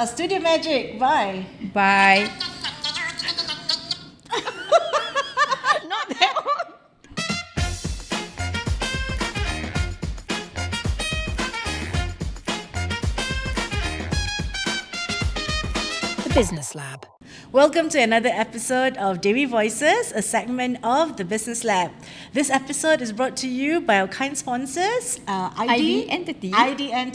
A Studio Magic. Bye. Bye. Not that one. The Business Lab. Welcome to another episode of Dewi Voices, a segment of the Business Lab. This episode is brought to you by our kind sponsors, ID Entity.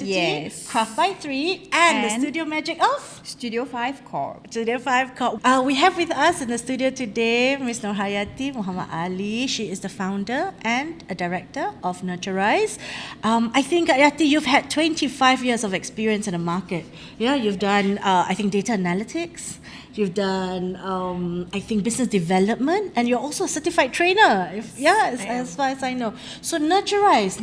Yes. Craft by 3, and the Studio Magic of StudioFive Corp. StudioFive Corp. We have with us in the studio today Ms. Norhayati Mohammad Ali. She is the founder and a director of NurtuRise. I think, Yati, you've had 25 years of experience in the market. Yeah, you've done, I think, data analytics. You've done, I think, business development, and you're also a certified trainer. As far as I know. So NurtuRise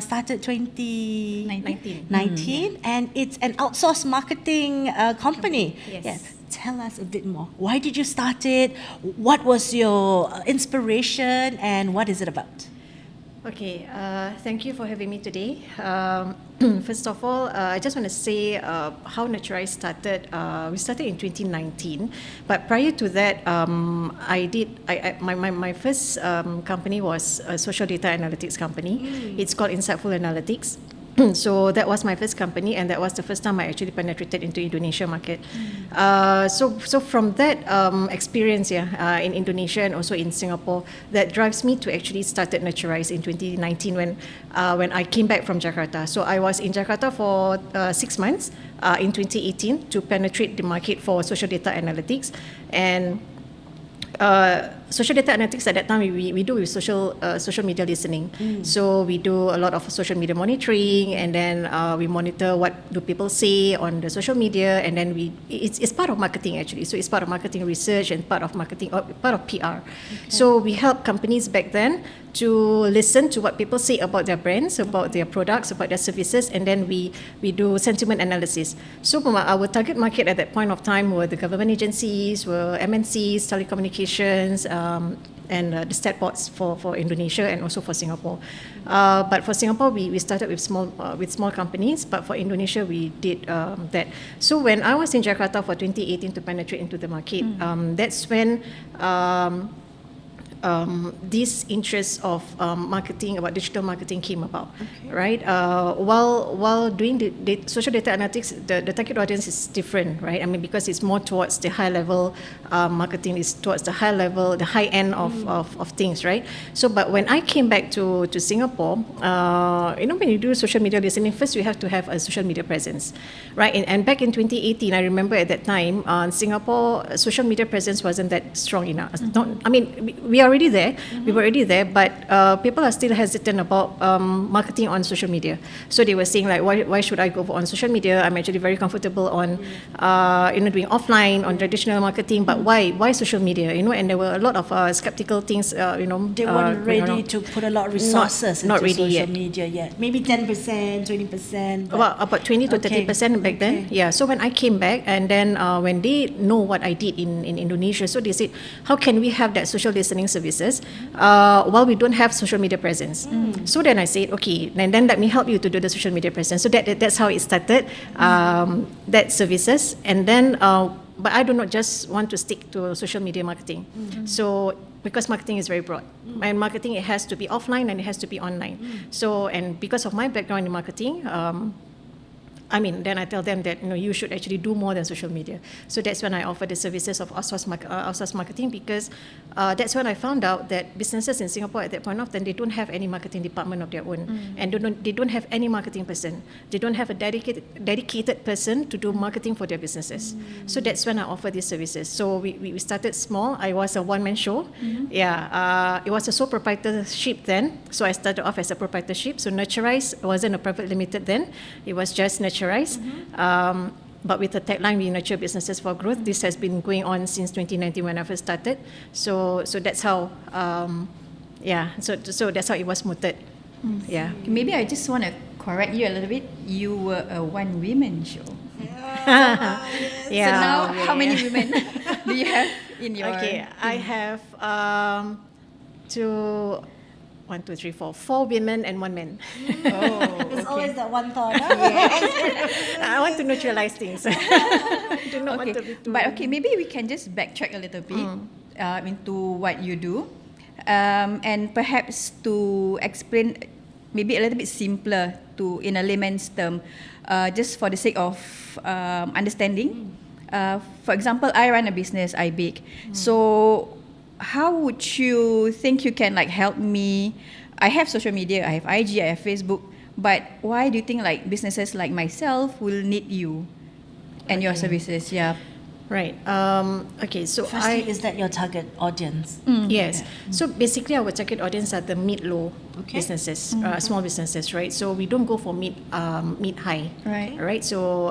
started 2019, and it's an outsourced marketing company. Yes. Tell us a bit more. Why did you start it? What was your inspiration, and what is it about? Okay, thank you for having me today. First of all, I just want to say how NurtuRise started. We started in 2019, but prior to that, my first company was a social data analytics company. It's called Insightful Analytics. So that was my first company, and that was the first time I actually penetrated into Indonesia market. So from that experience in Indonesia and also in Singapore, that drives me to actually started NurtuRise in 2019 when I came back from Jakarta. So I was in Jakarta for 6 months in 2018 to penetrate the market for social data analytics. And social data analytics at that time we do with social media listening. So we do a lot of social media monitoring, and then we monitor what do people say on the social media, and then it's part of marketing actually. So it's part of marketing research and part of marketing, part of PR. So we help companies back then to listen to what people say about their brands, about their products, about their services, and then we do sentiment analysis. So our target market at that point of time were the government agencies, were MNCs, telecommunications, and the stat bots for Indonesia and also for Singapore. But for Singapore, we started with small companies, but for Indonesia, we did that. So when I was in Jakarta for 2018 to penetrate into the market, that's when this interest of marketing, about digital marketing came about, right? While doing the social data analytics, the target audience is different, right? I mean, because it's more towards the high level marketing, is towards the high level, the high end of things, right? So, but when I came back to Singapore, when you do social media listening, first you have to have a social media presence, right? And back in 2018, I remember at that time, Singapore social media presence wasn't that strong enough. We are already there. We were already there, but people are still hesitant about marketing on social media. So they were saying like, why should I go on social media? I'm actually very comfortable on doing offline, on traditional marketing, but why social media? And there were a lot of skeptical things. They weren't ready to put a lot of resources into social media yet. Maybe 10%, 20%. About 20 to 30% back then. Yeah. So when I came back, and then when they know what I did in Indonesia, so they said, how can we have that social listening services while we don't have social media presence? So then I said, okay, then let me help you to do the social media presence. So that's how it started, that services. And then but I do not just want to stick to social media marketing. So because marketing is very broad, and marketing, it has to be offline and it has to be online. So, and because of my background in marketing, then I tell them that you should actually do more than social media. So that's when I offer the services of outsourced marketing, because that's when I found out that businesses in Singapore at that point of time, they don't have any marketing department of their own, and they don't have any marketing person. They don't have a dedicated person to do marketing for their businesses. So that's when I offer these services. So we started small. I was a one-man show. It was a sole proprietorship then. So I started off as a proprietorship. So NurtuRise wasn't a private limited then. It was just NurtuRise. But with the tagline, we nurture businesses for growth. This has been going on since 2019 when I first started. So that's how, So that's how it was mooted. Yeah. Maybe I just want to correct you a little bit. You were a one-woman show. Yeah. So now, how many women do you have in your team? I have 1, 2, 3, 4. 4 women and 1 man. There's always that one thought. I want to neutralize things. Do not want to be too... But okay, maybe we can just backtrack a little bit into what you do, and perhaps to explain maybe a little bit simpler in a layman's term, just for the sake of understanding. For example, I run a business, I bake. So how would you think you can like help me? I have social media, I have IG, I have Facebook, but why do you think like businesses like myself will need you and your services? Yeah. Right. Okay, so Firstly, is that your target audience? Yes. So basically, our target audience are the mid-low businesses, small businesses, right? So we don't go for mid-high, Right. right? So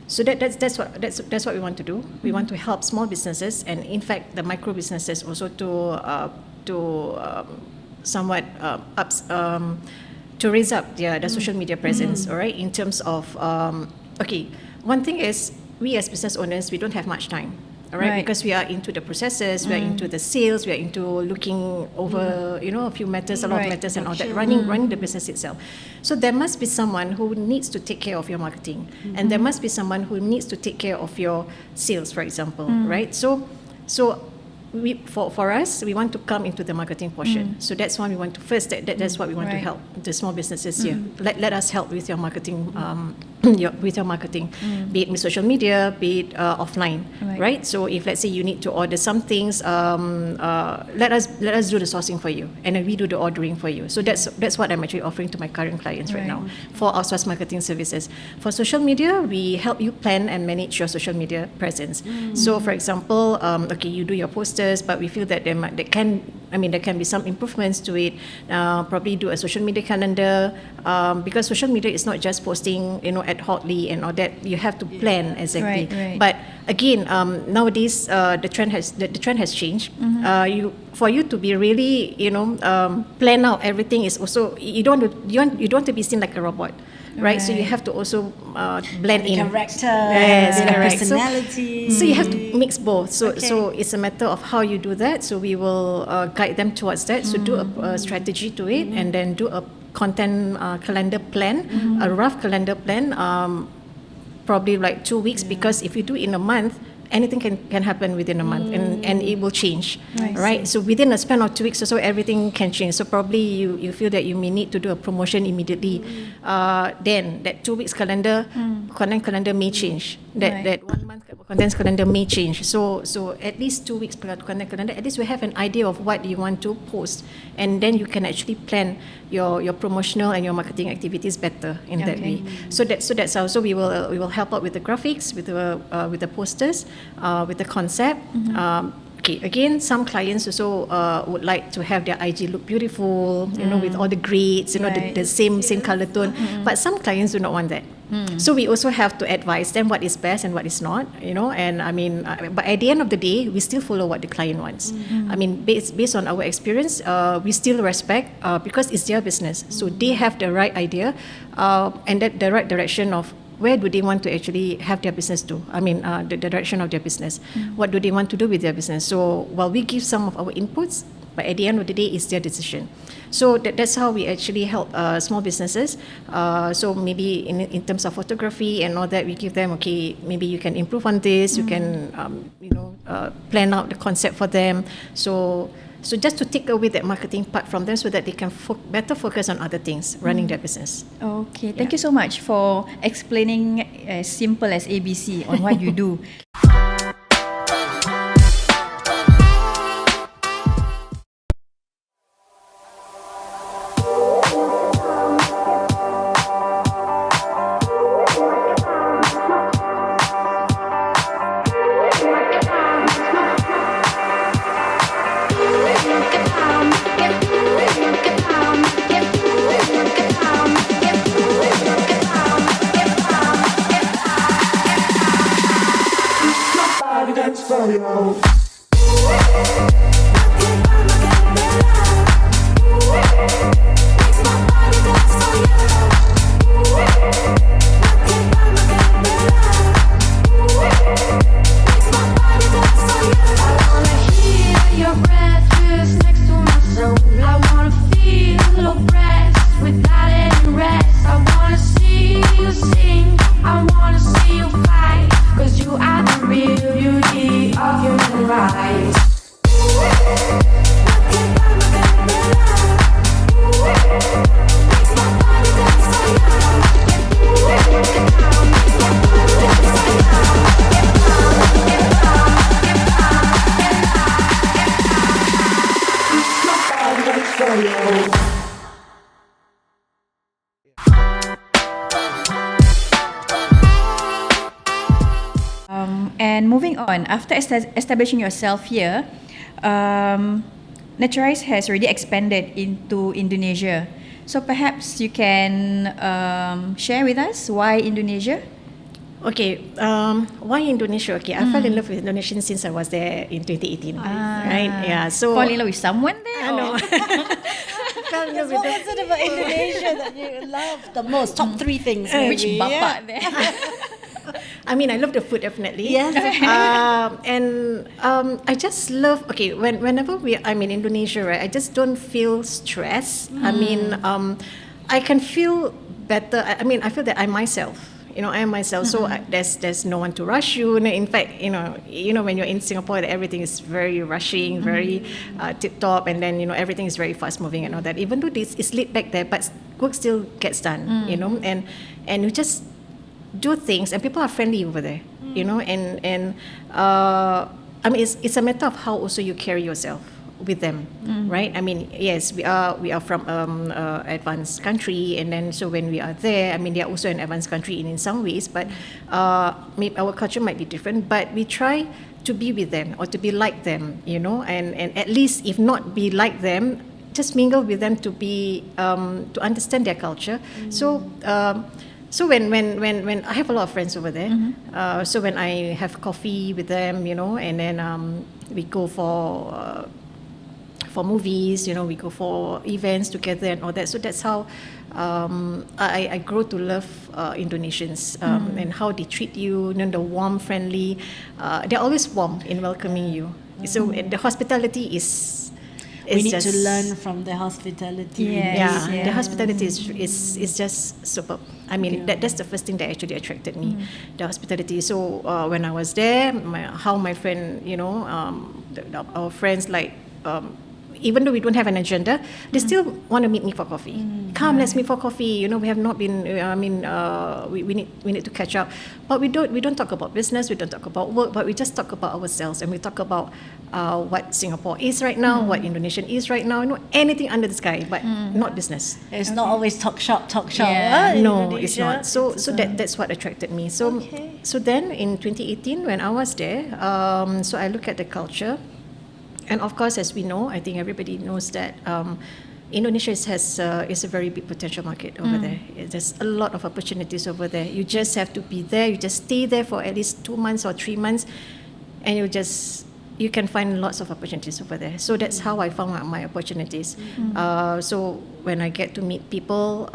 that's what we want to do. We want to help small businesses, and in fact, the micro businesses also to somewhat to raise up the social media presence. All right, in terms of one thing is, we as business owners, we don't have much time, all right? Because we are into the processes, we are into the sales, we are into looking over, a few matters, a lot of matters and all that, running the business itself. So there must be someone who needs to take care of your marketing, and there must be someone who needs to take care of your sales, for example, right? So for us, we want to come into the marketing portion. So that's why we want to that's what we want to help the small businesses here. Let us help with your marketing, be it with social media, be it offline, right? So if let's say you need to order some things, let us do the sourcing for you, and then we do the ordering for you. So that's what I'm actually offering to my current clients right now for outsourced marketing services. For social media, we help you plan and manage your social media presence. So for example, you do your posters, but we feel that there can be some improvements to it. Probably do a social media calendar, because social media is not just posting, ad hocly and all that. You have to plan exactly. Right. But again, nowadays the trend has changed. For you to be really, plan out everything is also, you don't want to be seen like a robot. Right, so you have to also blend in character, correct. personality. So you have to mix both. So it's a matter of how you do that. So we will guide them towards that. So do a strategy to it, and then do a content calendar plan, a rough calendar plan, probably like 2 weeks, because if you do in a month, anything can happen within a month, and it will change, right? So within a span of 2 weeks or so, everything can change. So probably you feel that you may need to do a promotion immediately. Then that 2 weeks content calendar may change. That 1 month content calendar may change. So at least 2 weeks per content calendar. At least we have an idea of what you want to post, and then you can actually plan your promotional and your marketing activities better in that way. So that's how. So we will help out with the graphics, with the posters, with the concept. Again, some clients also would like to have their IG look beautiful, with all the grids, the same color tone. But some clients do not want that. So we also have to advise them what is best and what is not, and but at the end of the day, we still follow what the client wants. Based on our experience, we still respect, because it's their business. So they have the right idea, and the right direction of where do they want to actually have their business to? The direction of their business. What do they want to do with their business? So while we give some of our inputs, but at the end of the day, it's their decision. So that's how we actually help small businesses. So maybe in terms of photography and all that, we give them, maybe you can improve on this. You can, plan out the concept for them. So just to take away that marketing part from them, so that they can better focus on other things, running their business. Okay, thank you so much for explaining as simple as ABC on what you do. Your breath just next to my soul. I wanna feel And moving on, after establishing yourself here, NurtuRise has already expanded into Indonesia. So perhaps you can share with us why Indonesia? Okay, why Indonesia? Okay, I fell in love with Indonesia since I was there in 2018. Right? Yeah. So Fall in love with someone there? I know. Fell in love with What was it about Indonesia that you love the most? Top 3 things. Which maybe, bapak there? I mean, I love the food definitely. Yes. I just love. Okay, whenever I'm in Indonesia, right, I just don't feel stress. I mean, I can feel better. I mean, I feel that I'm myself. I am myself. So there's no one to rush you. In fact, when you're in Singapore, everything is very rushing, very tip top, and then everything is very fast moving and all that. Even though this is laid back there, but work still gets done. And you just do things, and people are friendly over there. I mean, it's a matter of how also you carry yourself with them, right? I mean, yes, we are from advanced country, and then so when we are there, I mean, they are also an advanced country in some ways, but maybe our culture might be different, but we try to be with them or to be like them, and at least if not be like them, just mingle with them to be to understand their culture. So when I have a lot of friends over there, so when I have coffee with them, and then we go for movies, we go for events together and all that. So that's how I grow to love Indonesians and how they treat you, the warm, friendly. They're always warm in welcoming you. So the hospitality is. We need to learn from the hospitality. Yes. The hospitality is just superb. I mean, that's the first thing that actually attracted me, the hospitality. So when I was there, my friend, our friends like. Even though we don't have an agenda, they still want to meet me for coffee. Come, let's meet for coffee. We have not been. We need to catch up, but we don't talk about business. We don't talk about work, but we just talk about ourselves, and we talk about what Singapore is right now, what Indonesian is right now. Anything under the sky, but not business. It's not always talk shop. Yeah. In No, it's Indonesia. not. So that's what attracted me. So then in 2018 when I was there, so I look at the culture. And of course, as we know, I think everybody knows that Indonesia is a very big potential market over there. There's a lot of opportunities over there. You just have to be there. You just stay there for at least 2 months or 3 months, and you can find lots of opportunities over there. So that's how I found my opportunities. So when I get to meet people,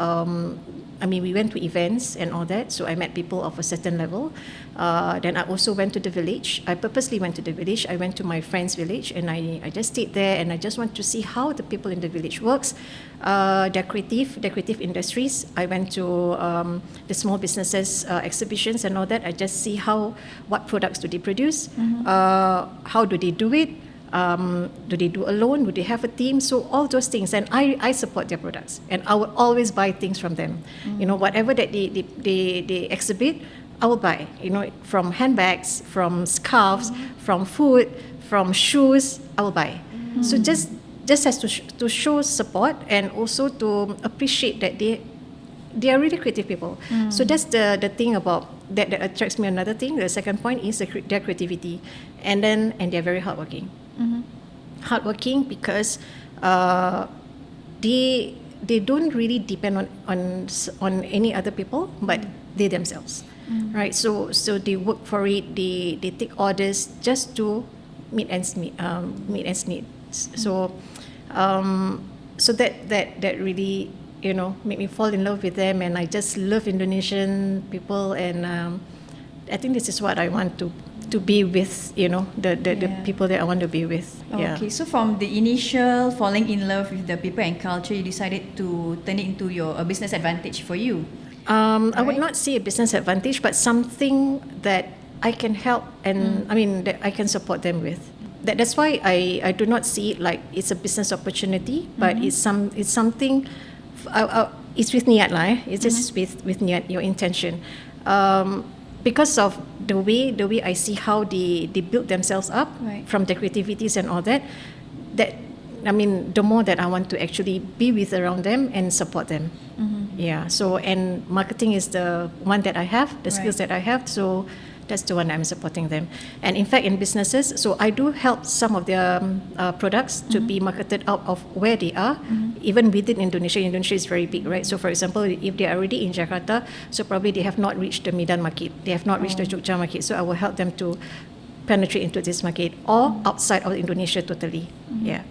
I mean, we went to events and all that, so I met people of a certain level. Then I also went to the village. I purposely went to the village. I went to my friend's village, and I just stayed there, and I just want to see how the people in the village works. Their creative industries. I went to the small businesses exhibitions and all that. I just see what products do they produce, how do they do it. Do they do alone? Do they have a team? So all those things, and I support their products, and I will always buy things from them. Whatever that they exhibit, I will buy. From handbags, from scarves, from food, from shoes, I will buy. So just has to show support and also to appreciate that they are really creative people. So that's the thing about that attracts me. Another thing, the second point is their creativity, and they're very hardworking. Hardworking because they don't really depend on any other people, but they themselves, right? So they work for it. They take orders just to meet ends meet. So that really made me fall in love with them, and I just love Indonesian people, and I think this is what I want to be with, the people that I want to be with. Okay, so from the initial falling in love with the people and culture, you decided to turn it into a business advantage for you. I would not say a business advantage, but something that I can help and that I can support them with. That's why I do not see it like it's a business opportunity, but it's something. It's with niat lah. It's just with niat, your intention. Because of the way I see how they build themselves up, right, from their creativities and all that the more that I want to actually be with around them and support them. Yeah. So, and marketing is the one that I have, the skills that I have. So That's the one I'm supporting them. And in fact, in businesses, so I do help some of their products to be marketed out of where they are, even within Indonesia. Indonesia is very big, right? So for example, if they are already in Jakarta, so probably they have not reached the Medan market, they have not reached the Jogja market. So I will help them to penetrate into this market or outside of Indonesia totally. Yeah.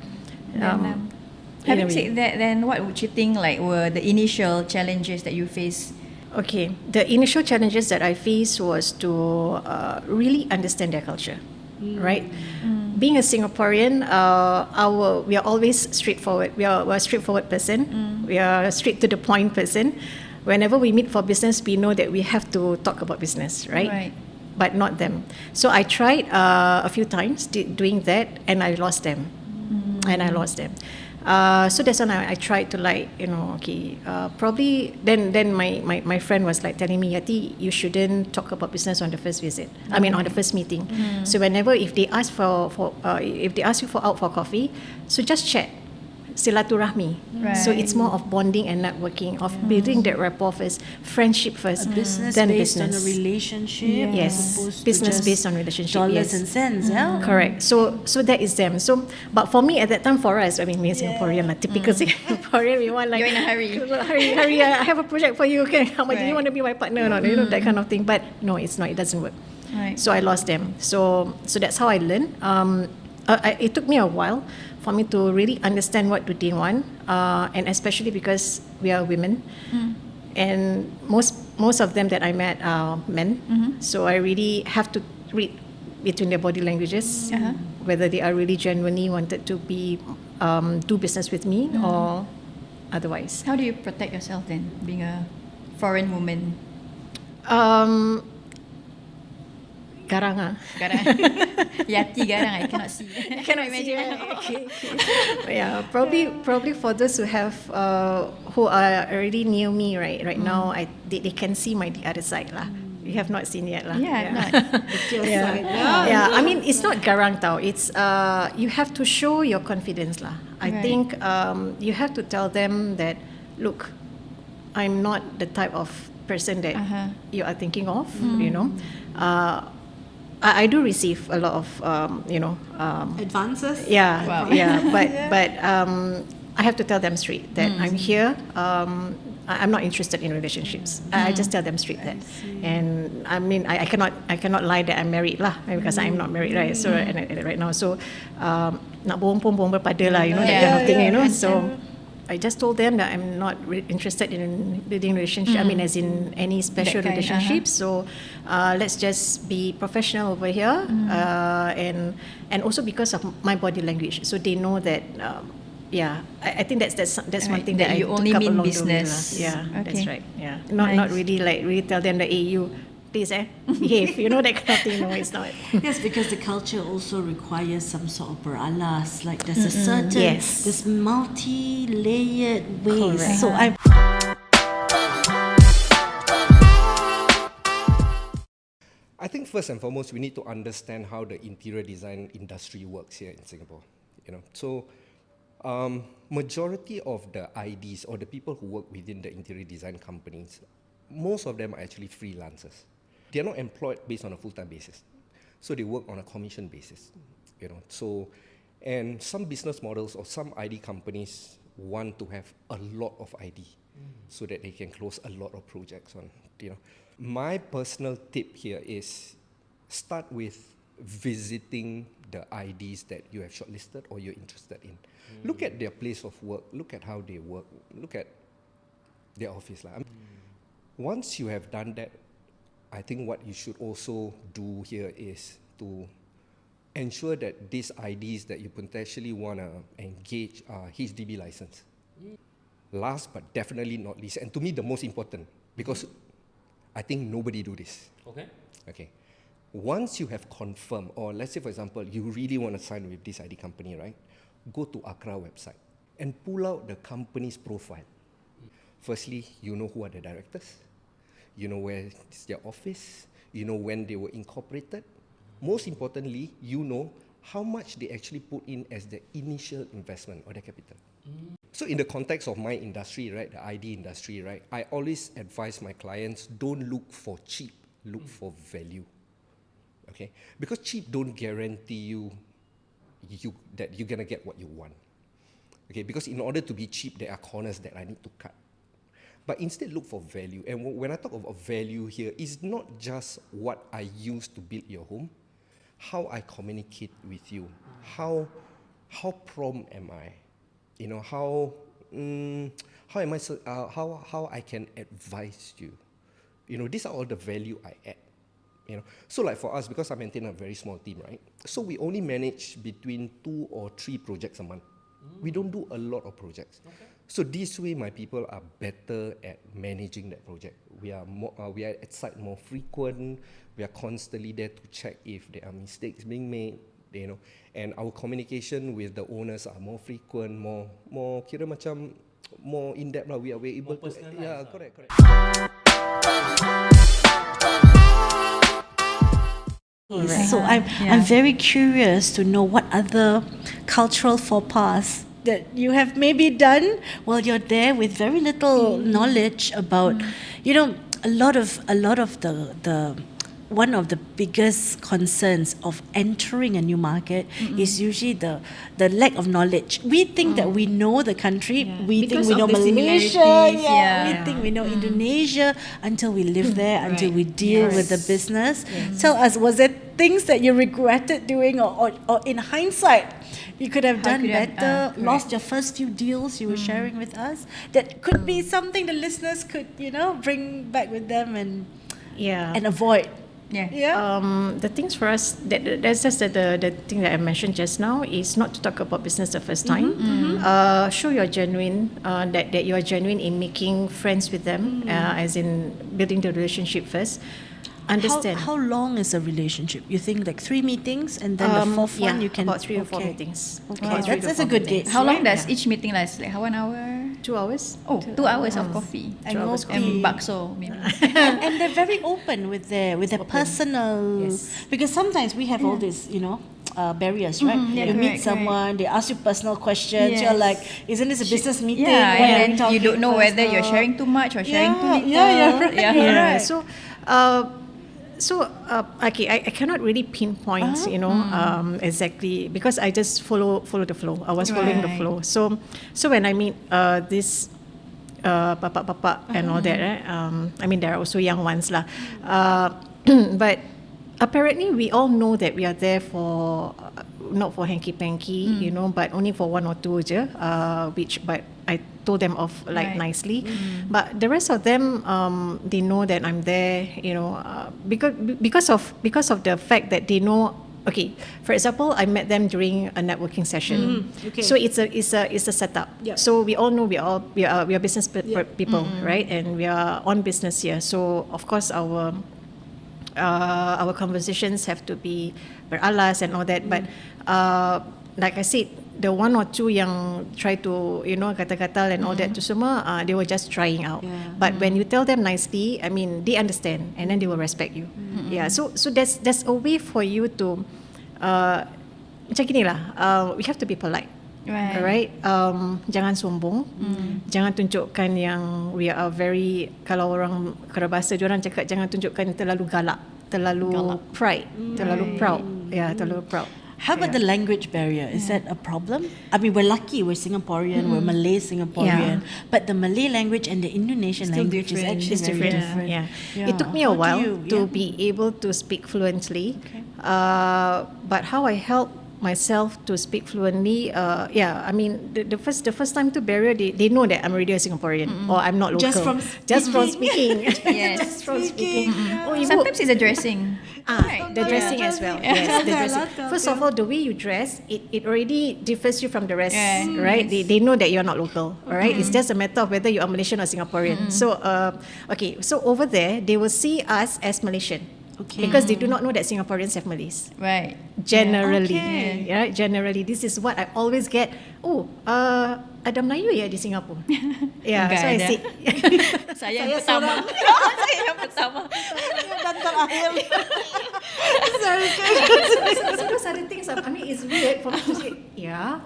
Having said that, then what would you think like were the initial challenges that you faced? Okay, the initial challenges that I faced was to really understand their culture, right? Being a Singaporean, we are always straightforward. We're a straightforward person. We are a straight to the point person. Whenever we meet for business, we know that we have to talk about business, right? Right. But not them. So I tried a few times doing that, and I lost them. So that's when I tried to probably then my friend was like telling me, Yati, you shouldn't talk about business on the first visit. I mean on the first meeting. So whenever if they ask if they ask you out for coffee, so just chat. Silaturahmi. Right. So it's more of bonding and networking, of building that rapport first, friendship first, Business then based business. on a relationship. Yes, as opposed to business just based on relationship. dollars Yes. and cents. Yeah. Correct. So that is them. So, but for me at that time, for us, I mean, we're Singaporean, like typical Singaporean. We want like You're in a hurry. hurry! I have a project for you. Okay, how much do you want to be my partner? No, that kind of thing. But no, it's not. It doesn't work. Right. So I lost them. So that's how I learned. It took me a while for me to really understand what do they want, and especially because we are women, and most of them that I met are men. So I really have to read between their body languages whether they are really genuinely wanted to be do business with me or otherwise. How do you protect yourself then, being a foreign woman? Garang ah. Garang. Yati garang, I cannot see. I cannot imagine. Yeah, probably for those who have who are already near me right now, they can see the other side lah. You have not seen yet lah. Yeah, I've not. Yeah. I mean, it's not garang tau. It's you have to show your confidence lah. I Right. think you have to tell them that, look, I'm not the type of person that you are thinking of. You know, I do receive a lot of Advances. yeah, Wow. yeah, but I have to tell them straight that I'm here. I'm not interested in relationships. I just tell them straight that. And I mean, I cannot lie that I'm married lah, because I'm not married, right? So and right now, so nak bohong pun bohong berpada lah, you know, that kind of thing, you know. So I just told them that I'm not interested in building relationship. I mean, as in any special That kind, relationships. So let's just be professional over here, and also because of my body language, so they know that. Yeah, I think that's one thing that you I only took up mean along the way business. lah. Yeah, that's Okay. right. Yeah, not really tell them that, hey, you please behave, you know, that kind of thing. No, it's not. Yes, because the culture also requires some sort of beralas. Like there's a certain, Yes. this multi-layered ways. Correct. So I think first and foremost, we need to understand how the interior design industry works here in Singapore. You know, so majority of the IDs or the people who work within the interior design companies, most of them are actually freelancers. They are not employed based on a full-time basis, so they work on a commission basis. You know, so and some business models or some ID companies want to have a lot of ID so that they can close a lot of projects on. You know, my personal tip here is start with visiting the IDs that you have shortlisted or you're interested in. Look at their place of work, look at how they work, look at their office. Once you have done that, I think what you should also do here is to ensure that these IDs that you potentially want to engage are HDB licensed. Last but definitely not least, and to me the most important, because I think nobody do this. Okay. Once you have confirmed, or let's say for example, you really want to sign with this ID company, right? Go to Accra website and pull out the company's profile. Firstly, you know who are the directors, you know where is their office, you know when they were incorporated. Most importantly, you know how much they actually put in as the initial investment or the capital. So in the context of my industry, right, the ID industry, right, I always advise my clients, don't look for cheap, look for value. Okay, because cheap don't guarantee you that you're gonna get what you want. Okay, because in order to be cheap, there are corners that I need to cut. But instead, look for value. And when I talk of value here, it's not just what I use to build your home, how I communicate with you, how prompt am I, you know, how I can advise you. You know, these are all the value I add. You know, so like for us, because I maintain a very small team, right? So we only manage between 2 or 3 projects a month. We don't do a lot of projects. Okay. So this way, my people are better at managing that project. We are at site more frequent. We are constantly there to check if there are mistakes being made. You know, and our communication with the owners are more frequent, more kira macam more in depth lah. We are able to correct. Right. So I'm very curious to know what other cultural faux pas that you have maybe done while you're there with very little knowledge about, you know, a lot of the one of the biggest concerns of entering a new market is usually the lack of knowledge. We think that we know the country, we Because think we know of the Malaysia, similarities, we think we know Indonesia until we live there, until we deal with the business. Tell us, was there things that you regretted doing, or in hindsight, you could have done better, lost your first few deals you were sharing with us? That could be something the listeners could, you know, bring back with them and avoid. The things for us, that's just the thing that I mentioned just now, is not to talk about business the first time. Show you're genuine, that you are genuine in making friends with them, as in building the relationship first. Understand. How long is a relationship? You think like 3 meetings and then the fourth one you can... about 3 or 4 meetings. Okay, that's a good gauge. How long does each meeting last? Like 1 hour? 2 hours. Oh, 2 hours of coffee. And bakso maybe. and they're very open with their personal... Because sometimes we have all these, you know, barriers, right? You meet someone, they ask you personal questions, you're like, isn't this a business meeting? And then you don't know whether you're sharing too much or sharing too little. Okay, I cannot really pinpoint, you know, exactly, because I just follow the flow. I was following the flow. So when I meet this papa and all that, right? I mean, there are also young ones lah. But apparently, we all know that we are there for not for hanky-panky, you know, but only for 1 or 2 je, but I told them off like nicely. But the rest of them, they know that I'm there, you know, because of the fact that they know. Okay, for example, I met them during a networking session. So it's a setup. So we all know we are business people, right? And we are on business here. So of course our conversations have to be beralas and all that. But like I said, the 1 or 2 yang try to, you know, kata-kata and all that tu semua, they were just trying out. But when you tell them nicely, I mean, they understand and then they will respect you. So there's a way for you to macam gini lah, we have to be polite. Right? Jangan sombong. Jangan tunjukkan yang we are very, kalau orang bahasa diorang cakap, jangan tunjukkan terlalu galak, terlalu pride, terlalu proud. Terlalu proud. How about the language barrier? Is that a problem? I mean, we're lucky, we're Singaporean, we're Malay Singaporean, but the Malay language and the Indonesian language is actually very different. It took me a while to be able to speak fluently, but how I help myself to speak fluently, I mean, the first time to barrier, they know that I'm already a Singaporean or I'm not local. Just from speaking. Just from speaking. Sometimes it's a dressing. The dressing as well. Yes, the dressing. First of all, the way you dress, it already differs you from the rest, right? They know that you're not local, all right? It's just a matter of whether you are Malaysian or Singaporean. So, so over there, they will see us as Malaysian. Because they do not know that Singaporeans have Malays. Right. Generally. Generally. This is what I always get. Oh, ada Melayu ya di Singapura? So I say. Saya yang pertama. Saya yang pertama. Dan terakhir. Those are the things, I mean, it's weird for me to say,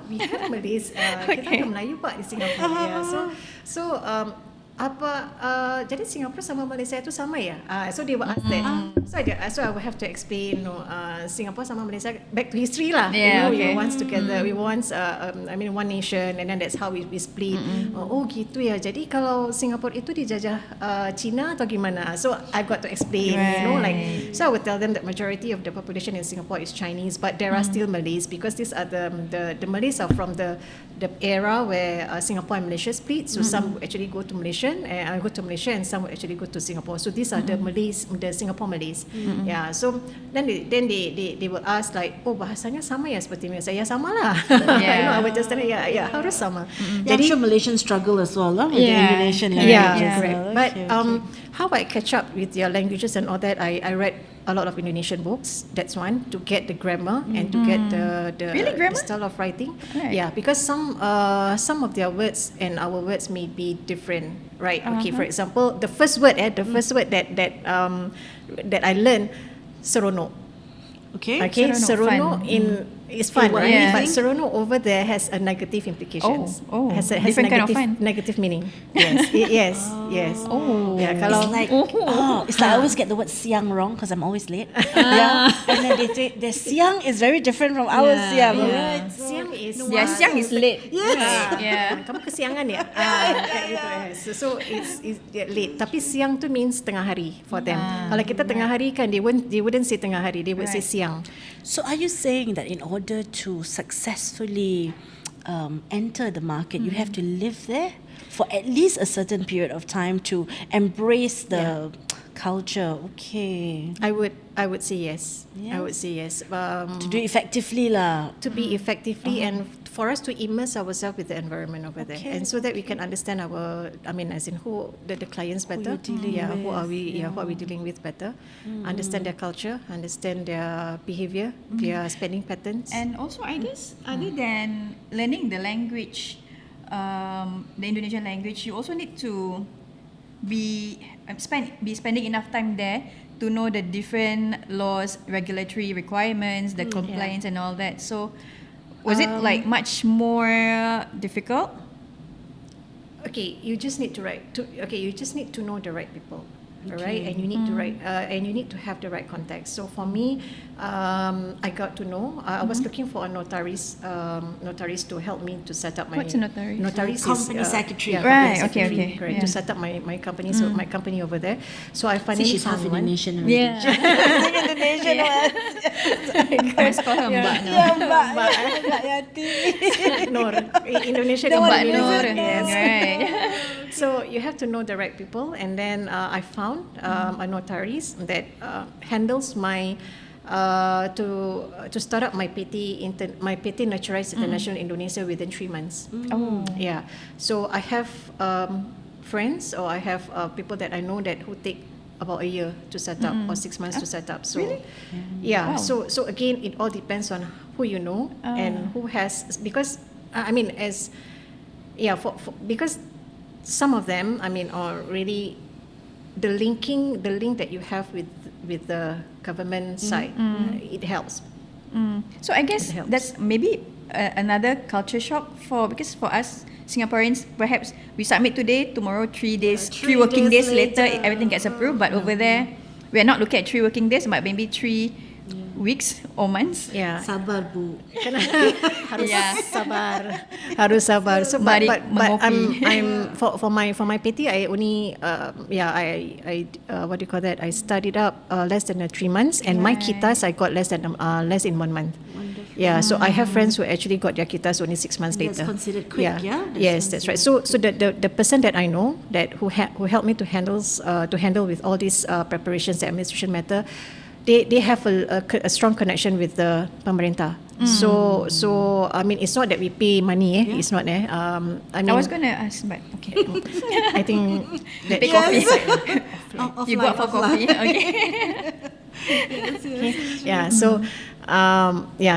we have Malays. Kita ada Melayu pak di Singapura. So, jadi Singapura sama Malaysia itu sama ya? So they will ask that. So I will have to explain, Singapore sama Malaysia, back to history lah. Yeah, We okay. were once together, we were once, one nation, and then that's how we split. Oh gitu ya. Jadi kalau Singapore itu dijajah China atau gimana? So I've got to explain, so I would tell them that majority of the population in Singapore is Chinese, but there are still Malays, because these are the Malays are from the era where Singapore and Malaysia split. So some would actually go to Malaysia, and some would actually go to Singapore. So these are the Malays, the Singapore Malays. Yeah. So then they will ask like, oh bahasanya sama ya seperti Malaysia? Ya sama lah. I would just tell them, ya harus sama. Yeah, I'm sure Malaysians struggle as well, with the Indonesian language. Yeah, as correct. well. But Okay. how I catch up with your languages and all that, I read a lot of Indonesian books. That's one, to get the grammar and to get the Really, grammar? style of writing. Right. Yeah, because some of their words and our words may be different, right? Okay, for example, the first word that I learned, seronok. Okay. Okay, Seronok, seronok is fun, what right? Yeah. But seronok over there has a negative implications. Oh, has a different kind of negative, fun. negative meaning. Yes, yes. Oh. Yeah, kalau It's like I always get the word siang wrong because I'm always late. Yeah. And then they say the siang is very different from our siang. Right? siang is Siang is late. Yes. Yeah. kamu kesiangan ya? Kayak gitu. So it's late. Tapi siang tu means tengah hari for them. Kalau kita tengah hari kan, they wouldn't say tengah hari. They would say siang. So are you saying that in order to successfully enter the market, you have to live there for at least a certain period of time to embrace the culture? Okay. I would say yes. Yes. I would say yes. To do effectively lah. To be effectively and for us to immerse ourselves with the environment over there, and so that we can understand as in who the clients better. Who are we dealing with better? Understand their culture, understand their behavior, their spending patterns. And also, I guess, other than learning the language, the Indonesian language, you also need to be spending enough time there to know the different laws, regulatory requirements, the compliance, and all that. So, was it like much more difficult? Okay, you just need to you just need to know the right people. Alright, and you need to write, and you need to have the right context. So for me, I got to know. I was looking for a notaris to help me to set up my. What's a notaris? Notaris Company is secretary. Yeah, Right, company okay, secretary, okay, correct, yeah. to set up my company. So my company over there. So I See, finally she's half found one. Indonesian already. Indonesian. I must call her Mbak now. Mbak Yati. Nur, Indonesia That one Mbak is Nur. it? Yes. Right. So you have to know the right people, and then I found a notaris that handles my to start up my PT NurtuRise International Indonesia within 3 months. Oh. Yeah. So I have friends, or I have people that I know that who take about a year to set up, or 6 months to set up. So Really? yeah. Wow. So again, it all depends on who you know and who has, because because some of them, are really the link that you have with the government side, it helps. So I guess It helps. that's maybe another culture shock because for us Singaporeans, perhaps we submit today, tomorrow 3 working days later, everything gets approved. But over there, we are not looking at 3 working days, but maybe 3 weeks or months. Yeah. Sabar Bu. harus sabar. So Mari but mengopi. I'm for my PT, I only I what do you call that? I studied up less than 3 months, and my kitas I got less in 1 month. Yeah, so I have friends who actually got their kitas only 6 months later. That's considered quick, yeah? Yes, that's right. So the person that I know that who helped me to handle with all these preparations, the administration matter, they have a strong connection with the pemerintah. So it's not that we pay money. It's not. I was going to ask, but okay. I think that Take coffee. You Offline, got for coffee. Okay. yeah. So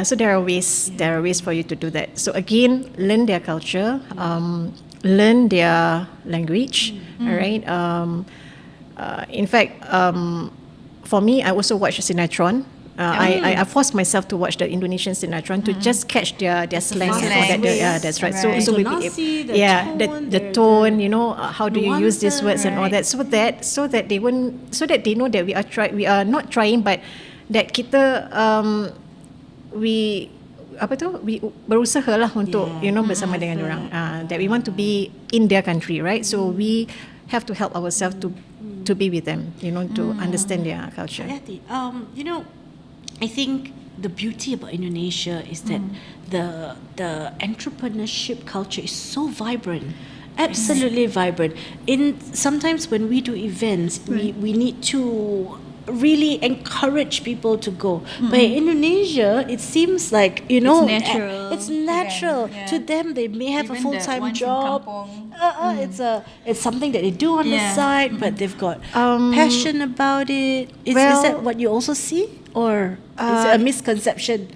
so there are ways for you to do that. So again, learn their culture, learn their language. All right. In fact, for me, I also watch sinetron. I forced myself to watch the Indonesian sinetron to just catch their slang and all that. Slang. Yeah, that's right. Right. So Intonasi, the tone, the tone, you know, how do you use these words and all Right. that, so that they know that we are not trying, but that kita we berusaha lah untuk bersama dengan orang, that we want to be in their country, right? So we have to help ourselves to be with them, to understand their culture. Hayati, I think the beauty about Indonesia is that the entrepreneurship culture is so vibrant. Absolutely vibrant. Sometimes when we do events, we need to really encourage people to go. But in Indonesia, it seems like It's natural. It's natural Yeah. to them. They may have Even a full-time the ones in job. kampung. It's something that they do on the Yeah. side, but they've got passion about it. Is that what you also see, or is it a misconception?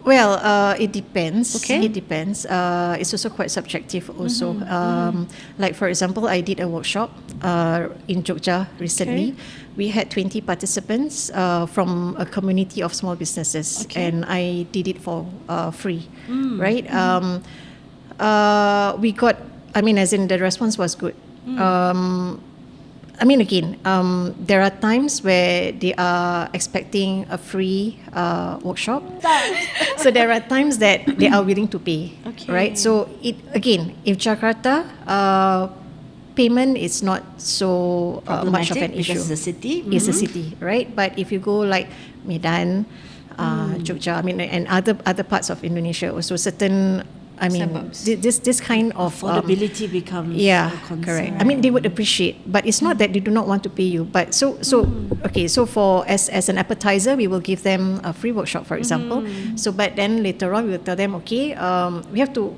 Well, it depends. Okay. It depends. It's also quite subjective also. Like for example, I did a workshop in Jogja recently. We had 20 participants from a community of small businesses, and I did it for free, right? We got, as in the response was good. Again, there are times where they are expecting a free workshop. So there are times that they are willing to pay, right? So if Jakarta, payment is not so much of an Problematic issue. because it's a city. It's a city, right? But if you go like Medan, Jogja, and other parts of Indonesia, also certain, Suburbs. this kind of Affordability becomes yeah, a concern. correct. They would appreciate, but it's not that they do not want to pay you. But so for as an appetizer, we will give them a free workshop, for example. So but then later on, we will tell them, we have to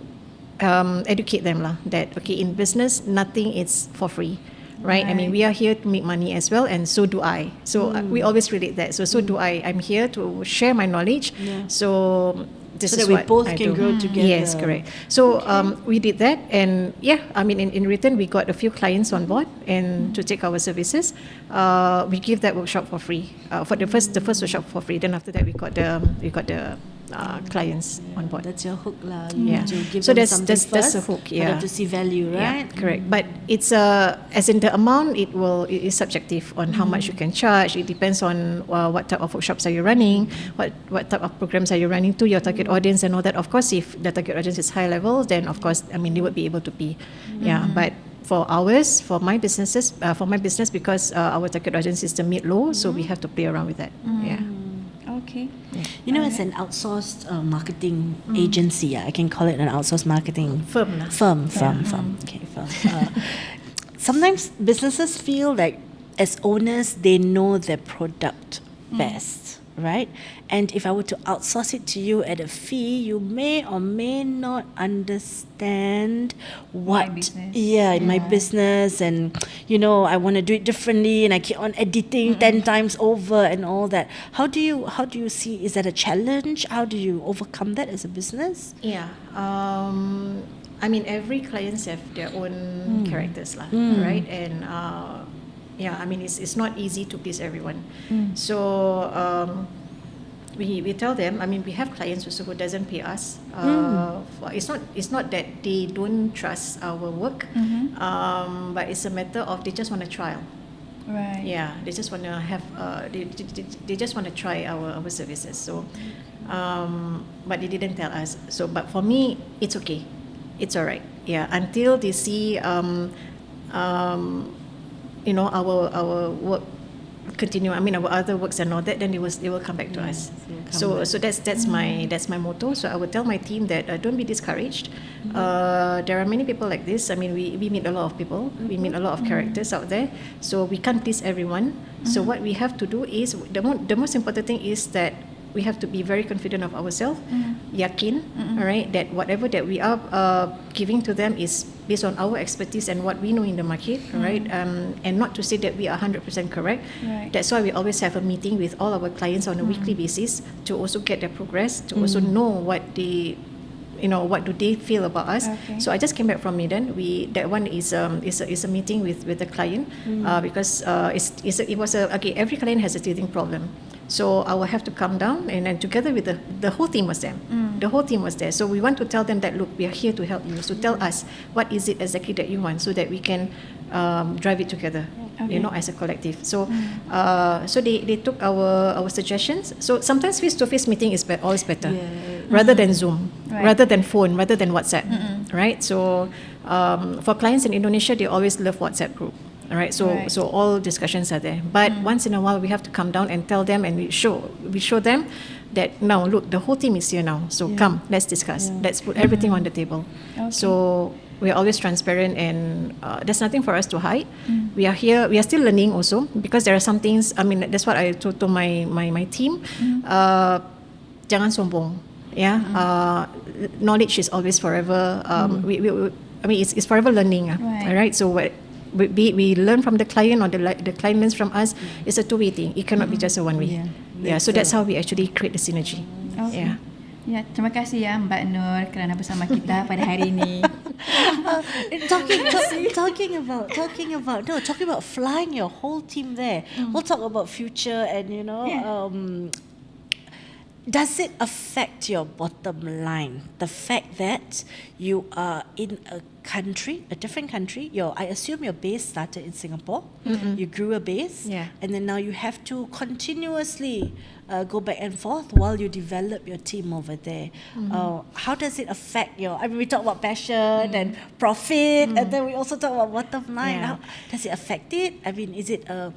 educate them lah, that in business nothing is for free, right? We are here to make money as well, and so do I. So we always relate that. So do I. I'm here to share my knowledge. So this So is that we what both I can do. grow together. Yes, correct. So we did that, and in return we got a few clients on board and to take our services. We give that workshop for free for the first workshop for free. Then after that we got the clients on board. That's your hook lah. You Yeah. need to give So them that's something that's first the hook. for Yeah. them to see value, right? Yeah, correct. But it's as in the amount, it is subjective on how much you can charge. It depends on what type of workshops are you running, what type of programs are you running to your target audience and all that. Of course, if the target audience is high level, then of course, they would be able to pay. Yeah, but for my business, because our target audience is the mid-low, so we have to play around with that. Yeah. Okay. As an outsourced marketing agency, I can call it an outsourced marketing Firm lah. Firm. Okay, firm. Sometimes businesses feel like as owners, they know their product best, right? And if I were to outsource it to you at a fee, you may or may not understand what my business, and I want to do it differently, and I keep on editing 10 times over and all that. How do you see, is that a challenge? How do you overcome that as a business? Yeah. Every clients have their own characters lah, right? And it's not easy to please everyone. So we tell them. We have clients also who doesn't pay us. It's not that they don't trust our work, but it's a matter of they just want to trial. Right. Yeah, they just want to have they just want to try our services. So, but they didn't tell us. So, but for me, it's okay, it's alright. Yeah, until they see our work continue. Our other works and all that, then they will come back to us. So that's my motto. So I would tell my team that don't be discouraged. There are many people like this. We meet a lot of people. We meet a lot of characters out there. So we can't please everyone. So what we have to do is the most important thing is that we have to be very confident of ourselves, yakin, alright, that whatever that we are giving to them is based on our expertise and what we know in the market, alright, and not to say that we are 100% correct. Right. That's why we always have a meeting with all our clients on a weekly basis to also get their progress, to also know what what do they feel about us. Okay. So I just came back from Medan. That one is a meeting with the client because every client has a teething problem. So I will have to come down, and then together with the whole team was there. The whole team was there. So we want to tell them that, look, we are here to help you. So tell us what is it exactly that you want, so that we can drive it together. You know, as a collective. So, so they took our suggestions. So sometimes face-to-face meeting is always better, rather than Zoom, rather than phone, rather than WhatsApp, right? So, for clients in Indonesia, they always love WhatsApp group. All right, so all discussions are there. But once in a while, we have to come down and tell them, and we show them that now, look, the whole team is here now. So come, let's discuss. Let's put everything on the table. So we are always transparent, and there's nothing for us to hide. We are here. We are still learning also, because there are some things. I mean, that's what I told to my team. Jangan sombong. Yeah, knowledge is always forever. I mean, it's forever learning. All right. So we learn from the client, or the client learns from us. It's a two-way thing. It cannot be just a one-way. Yeah. So that's how we actually create the synergy. Yeah. Ya, terima kasih ya Mbak Nur kerana bersama kita pada hari ini. Talking about flying your whole team there. We'll talk about future, and does it affect your bottom line? The fact that you are in a different country. I assume your base started in Singapore. You grew a base, and then now you have to continuously go back and forth while you develop your team over there. How does it affect we talk about passion and profit, and then we also talk about bottom line. How does it affect it? I mean, is it an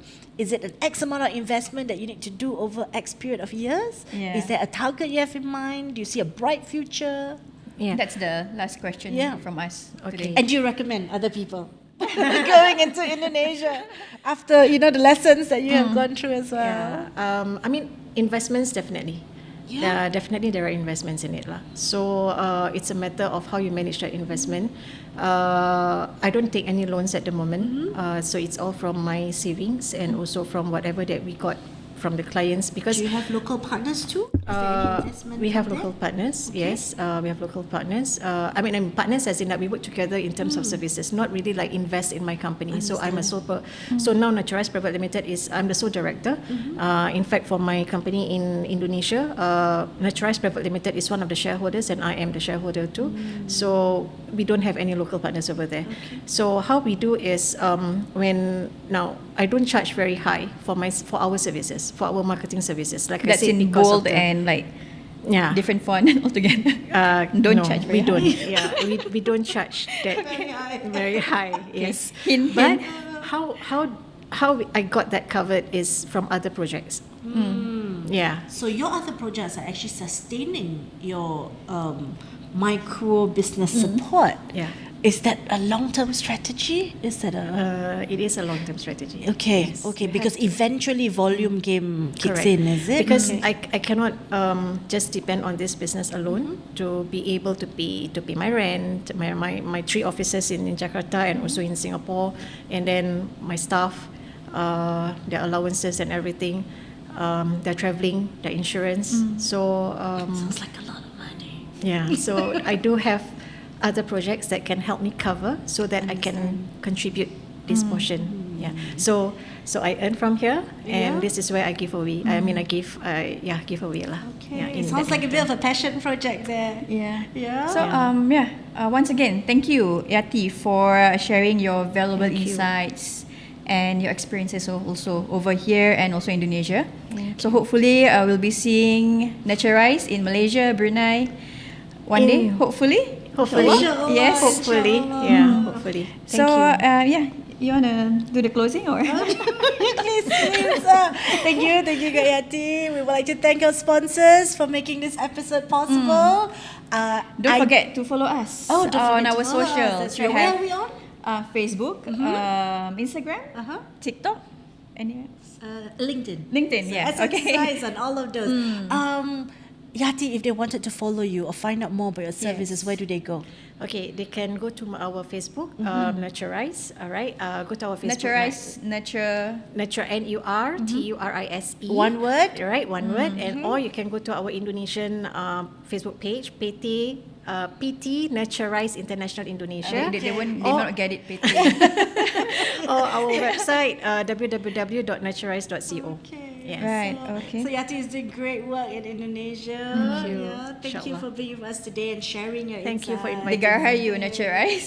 X amount of investment that you need to do over X period of years? Is there a target you have in mind? Do you see a bright future? That's the last question from us today. And do you recommend other people going into Indonesia after the lessons that you have gone through as well? I mean, investments, definitely. Definitely there are investments in it lah. So it's a matter of how you manage that investment. I don't take any loans at the moment. So it's all from my savings, and also from whatever that we got from the clients. Because do you have local partners too? Is there any investment we have there? local partners. Yes, we have local partners. I mean, partners as in that we work together in terms of services, not really like invest in my company. So I'm a sole. So now NurtuRise Pte Ltd I'm the sole director. In fact, for my company in Indonesia, NurtuRise Pte Ltd is one of the shareholders, and I am the shareholder too. So we don't have any local partners over there. So how we do is now I don't charge very high for our services, for our marketing services. Like that's I said, in bold and like different font altogether. Don't charge we very don't. high. We don't charge that very high. Yes, Hint. but how I got that covered is from other projects. Yeah. So your other projects are actually sustaining your micro business support. Yeah. Is that a long-term strategy? Is that it is a long-term strategy. Okay, Yes. okay, because eventually volume game kicks Correct. in, is it? Because I cannot just depend on this business alone to be able to pay my rent, my 3 offices in Jakarta and also in Singapore, and then my staff, their allowances and everything, their travelling, their insurance. So sounds like a lot of money. yeah, so I do have other projects that can help me cover, so that I can contribute this portion. Yeah. So I earn from here, and this is where I give away. I mean, I give away lah. Okay, Yeah, it sounds like a bit of a passion project there. Yeah. So once again, thank you Yati for sharing your valuable insights and your experiences also over here and also Indonesia. So hopefully we'll be seeing NurtuRise in Malaysia, Brunei one day, hopefully. Yes. Hopefully. Yeah. Hopefully. Thank you. You wanna do the closing or? Please. Thank you, Gayati. We would like to thank our sponsors for making this episode possible. Don't forget to follow us don't on forget our to follow us. socials. That's right. Where are we on? Facebook, Instagram, TikTok, any else? LinkedIn. Yeah. SMCCI is on all of those. Yati, if they wanted to follow you or find out more about your services, where do they go? Okay, they can go to our Facebook, NurtuRise. All right, go to our Facebook. NurtuRise, Nurture, NurtuRise. One word. Right, one word. And or you can go to our Indonesian Facebook page, PT NurtuRise International Indonesia. They will not get it, PT. Or our website, www.nurturise.co. Okay. Yes. Right, So, okay. So Yati is doing great work in Indonesia. Thank you. Yeah, thank you Inshallah. for being with us today and sharing your Thank you for insights. inviting Digarhayu NurtuRise.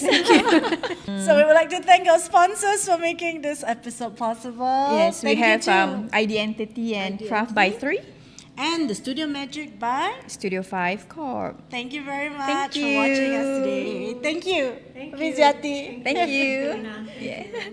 So we would like to thank our sponsors for making this episode possible. Yes, we Thank you have too. Identity and Craft by 3, And the Studio Magic by. StudioFive Corp. Thank you very much Thank for watching us you. today. Thank you. Thank Miss you. Yati. Thank you. Rina. Yeah.